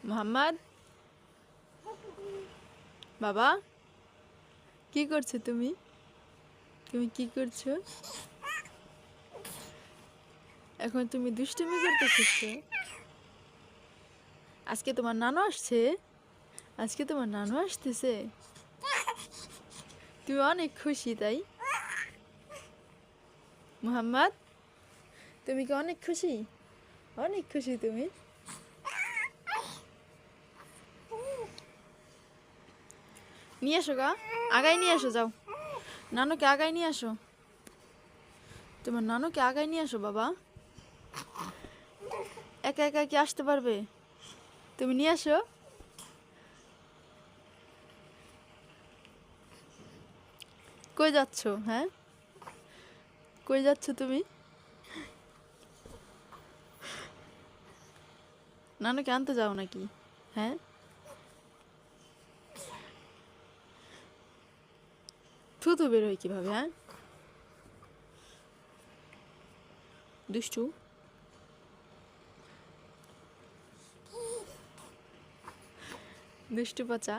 মোহাম্মদ, বাবা কি করছো তুমি? তুমি কি করছো এখন? তুমি দুষ্টুমি করতেছো? আজকে তোমার নানু আসছে? আজকে তোমার নানু আসতেছে? তুমি অনেক খুশি তাই? মোহাম্মদ, তুমি কি অনেক খুশি? অনেক খুশি তুমি? নিয়ে আসো গা, আগায় নিয়ে আসো, যাও নানুকে আগায় নিয়ে আসো। তোমার নানুকে আগায় নিয়ে আসো বাবা। একা একা কি আসতে পারবে? তুমি নিয়ে আসো। কই যাচ্ছ? হ্যাঁ, কই যাচ্ছ তুমি? নানুকে আনতে যাও নাকি? হ্যাঁ, থুতু বের হয় কিভাবে? হ্যাঁ, দুষ্টু। দুষ্টু পচা।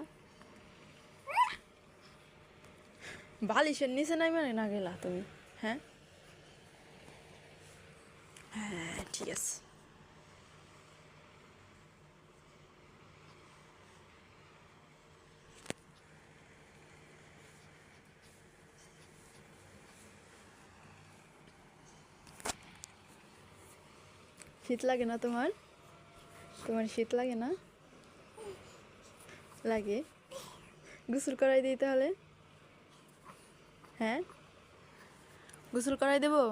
বালিশের নিচে নাই মানে না গেলা তুমি? হ্যাঁ, হ্যাঁ ঠিক আছে। শীত লাগে না তোমার? তোমার শীত লাগে না? লাগে। গোসল করাই দিই তাহলে? হ্যাঁ, গোসল করাই দেবো?